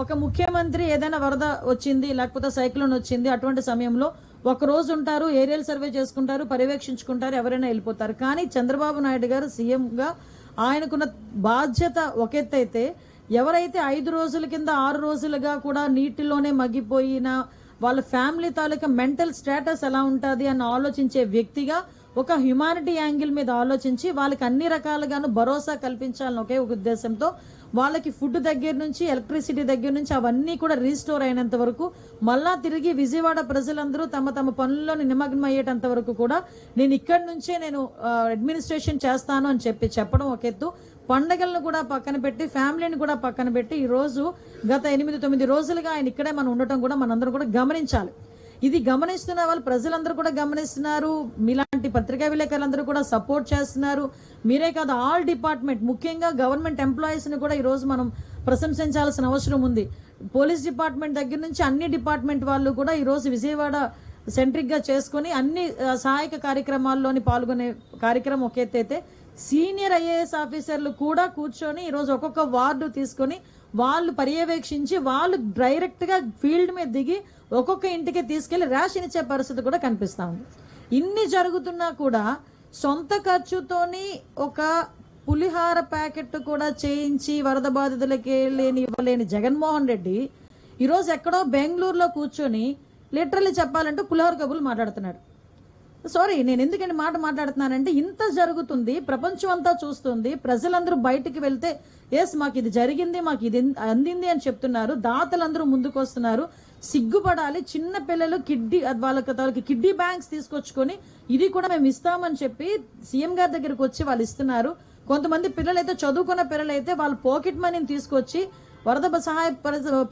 ఒక ముఖ్యమంత్రి ఏదైనా వరద వచ్చింది లేకపోతే సైక్లోన్ వచ్చింది అటువంటి సమయంలో ఒక రోజు ఉంటారు, ఏరియల్ సర్వే చేసుకుంటారు, పర్యవేక్షించుకుంటారు, ఎవరైనా వెళ్ళిపోతారు. కానీ చంద్రబాబు నాయుడు గారు సీఎంగా ఆయనకున్న బాధ్యత ఒక ఎత్తు అయితే, ఎవరైతే 5 రోజుల కింద 6 రోజులుగా కూడా నీటిలోనే మగ్గిపోయిన వాళ్ళ ఫ్యామిలీ తాలూకా మెంటల్ స్టేటస్ ఎలా ఉంటుంది అని ఆలోచించే వ్యక్తిగా ఒక హ్యుమానిటీ యాంగిల్ మీద ఆలోచించి వాళ్ళకి అన్ని రకాలుగాను భరోసా కల్పించాలని ఒకే ఒక ఉద్దేశంతో వాళ్ళకి ఫుడ్ దగ్గర నుంచి ఎలక్ట్రిసిటీ దగ్గర నుంచి అవన్నీ కూడా రీస్టోర్ అయినంత వరకు మళ్ళా తిరిగి విజయవాడ ప్రజలందరూ తమ తమ పనుల్లోని నిమగ్నం అయ్యేటంత వరకు కూడా నేను ఇక్కడి నుంచే నేను అడ్మినిస్ట్రేషన్ చేస్తాను అని చెప్పడం ఒక ఎత్తు. పండగలను కూడా పక్కన పెట్టి ఫ్యామిలీని కూడా పక్కన పెట్టి ఈ రోజు గత 8-9 రోజులుగా ఆయన ఇక్కడే మనం ఉండటం కూడా మనందరం కూడా గమనించాలి. ఇది గమనిస్తున్న వాళ్ళు ప్రజలందరూ కూడా గమనిస్తున్నారు, మీలాంటి పత్రికా విలేకరులందరూ కూడా సపోర్ట్ చేస్తున్నారు. మీరే కాదు, ఆల్ డిపార్ట్మెంట్, ముఖ్యంగా గవర్నమెంట్ ఎంప్లాయీస్ ని కూడా ఈ రోజు మనం ప్రశంసించాల్సిన అవసరం ఉంది. పోలీస్ డిపార్ట్మెంట్ దగ్గర నుంచి అన్ని డిపార్ట్మెంట్ వాళ్ళు కూడా ఈ రోజు విజయవాడ సెంట్రిక్ గా చేసుకుని అన్ని సహాయక కార్యక్రమాల్లోని పాల్గొనే కార్యక్రమం ఒక ఎత్తైతే, సీనియర్ ఐఏఎస్ ఆఫీసర్లు కూడా కూర్చొని ఈ రోజు ఒక్కొక్క వార్డు తీసుకొని వాళ్ళు పర్యవేక్షించి వాళ్ళు డైరెక్ట్ గా ఫీల్డ్ మీద దిగి ఒక్కొక్క ఇంటికి తీసుకెళ్లి రేషన్ ఇచ్చే పరిస్థితి కూడా కనిపిస్తా ఉంది. ఇన్ని జరుగుతున్నా కూడా సొంత ఖర్చుతోని ఒక పులిహార ప్యాకెట్ కూడా చేయించి వరద బాధితులకి ఇవ్వలేని జగన్మోహన్ రెడ్డి ఈరోజు ఎక్కడో బెంగళూరులో కూర్చొని లిటరల్లీ చెప్పాలంటే పులిహోర కబుర్లు మాట్లాడుతున్నాడు. సారీ, నేను ఎందుకంటే మాట్లాడుతున్నానంటే ఇంత జరుగుతుంది, ప్రపంచం అంతా చూస్తుంది, ప్రజలందరూ బయటికి వెళ్తే ఎస్ మాకు ఇది జరిగింది, మాకు ఇది అందింది అని చెప్తున్నారు, దాతలందరూ ముందుకు వస్తున్నారు. సిగ్గుపడాలి. చిన్న పిల్లలు వాళ్ళకి కిడ్నీ బ్యాంక్స్ తీసుకొచ్చుకొని ఇది కూడా మేము ఇస్తామని చెప్పి సీఎం గారి దగ్గరకు వచ్చి వాళ్ళు ఇస్తున్నారు. కొంతమంది పిల్లలైతే చదువుకున్న పిల్లలైతే వాళ్ళ పాకెట్ మనీని తీసుకొచ్చి వరద సహాయ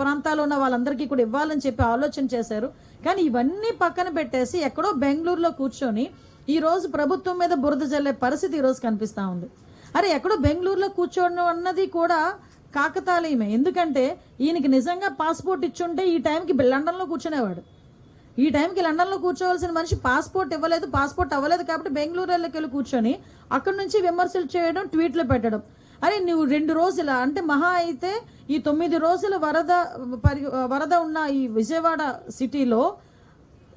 ప్రాంతాల్లో ఉన్న వాళ్ళందరికీ కూడా ఇవ్వాలని చెప్పి ఆలోచన చేశారు. కానీ ఇవన్నీ పక్కన పెట్టేసి ఎక్కడో బెంగళూరులో కూర్చొని ఈ రోజు ప్రభుత్వం మీద బురద జల్లే పరిస్థితి ఈ రోజు కనిపిస్తా ఉంది. అరే ఎక్కడో బెంగళూరులో కూర్చోవడం అన్నది కూడా కాకతాళీయమే. ఎందుకంటే ఈయనకి నిజంగా పాస్పోర్ట్ ఇచ్చుంటే ఈ టైంకి లండన్ లో కూర్చునేవాడు. ఈ టైంకి లండన్ లో కూర్చోవలసిన మనిషి పాస్పోర్ట్ అవ్వలేదు కాబట్టి బెంగళూరులోకి వెళ్ళి కూర్చొని అక్కడి నుంచి విమర్శలు చేయడం, ట్వీట్లు పెట్టడం. అరే నువ్వు 2 రోజుల అంటే మహా అయితే ఈ 9 రోజుల వరద ఉన్న ఈ విజయవాడ సిటీలో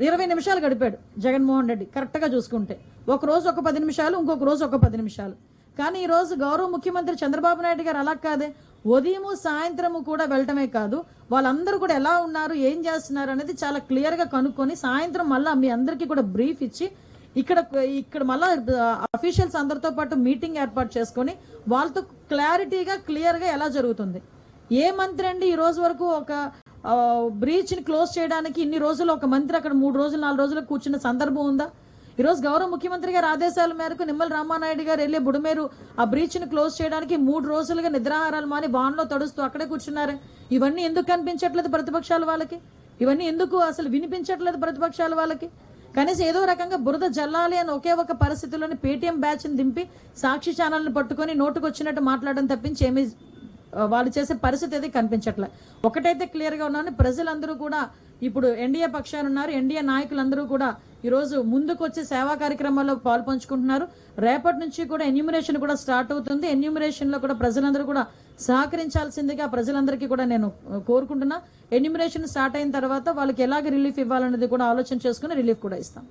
20 నిమిషాలు గడిపాడు జగన్మోహన్ రెడ్డి కరెక్ట్ గా చూసుకుంటే. ఒక రోజు ఒక 10 నిమిషాలు, ఇంకొక రోజు ఒక 10 నిమిషాలు. కానీ ఈ రోజు గౌరవ ముఖ్యమంత్రి చంద్రబాబు నాయుడు గారు అలా కాదే, ఉదయము సాయంత్రము కూడా వెళ్ళటమే కాదు, వాళ్ళందరూ కూడా ఎలా ఉన్నారు, ఏం చేస్తున్నారు అనేది చాలా క్లియర్ గా కనుక్కొని సాయంత్రం మళ్ళా మీ అందరికీ కూడా బ్రీఫ్ ఇచ్చి ఇక్కడ మళ్ళా అఫీషియల్స్ అందరితో పాటు మీటింగ్ ఏర్పాటు చేసుకొని వాళ్ళతో క్లియర్ గా ఎలా జరుగుతుంది. ఏ మంత్రి అండి ఈ రోజు వరకు ఒక బ్రీచ్ ని క్లోజ్ చేయడానికి ఇన్ని రోజులు ఒక మంత్రి అక్కడ 3 రోజులు 4 రోజులు కూర్చున్న సందర్భం ఉందా? ఈ రోజు గౌరవ ముఖ్యమంత్రి గారి ఆదేశాల మేరకు నిమ్మల రామానాయుడు గారు వెళ్ళి బుడమేరు ఆ బ్రీచ్ ని క్లోజ్ చేయడానికి 3 రోజులుగా నిద్రాహారాలు మాని వాన్లో తడుస్తూ అక్కడే కూర్చున్నారే. ఇవన్నీ ఎందుకు కనిపించట్లేదు ప్రతిపక్షాల వాళ్ళకి? ఇవన్నీ ఎందుకు అసలు వినిపించట్లేదు ప్రతిపక్షాల వాళ్ళకి? కనీసం ఏదో రకంగా బురద జల్లాలి అని ఒకే ఒక పరిస్థితుల్లోని పేటీఎం బ్యాచ్ ని దింపి సాక్షి ఛానల్ని పట్టుకొని నోటుకు వచ్చినట్టు మాట్లాడడం తప్పించి ఏమీ వాళ్ళు చేసే పరిస్థితి అయితే కనిపించట్లే. ఒకటైతే క్లియర్ గా ఉన్నాను, ప్రజలందరూ కూడా ఇప్పుడు ఎన్డీఏ పక్షాలు ఉన్నారు, ఎన్డీఏ నాయకులందరూ కూడా ఈ రోజు ముందుకు వచ్చి సేవా కార్యక్రమాల్లో పాల్పంచుకుంటున్నారు. రేపటి నుంచి కూడా ఎన్యూమరేషన్ కూడా స్టార్ట్ అవుతుంది. ఎన్యూమరేషన్ లో కూడా ప్రజలందరూ కూడా సహకరించాల్సిందిగా ప్రజలందరికీ కూడా నేను కోరుకుంటున్నా. ఎన్యూమరేషన్ స్టార్ట్ అయిన తర్వాత వాళ్ళకి ఎలాగ రిలీఫ్ ఇవ్వాలనేది కూడా ఆలోచన చేసుకుని రిలీఫ్ కూడా ఇస్తాం.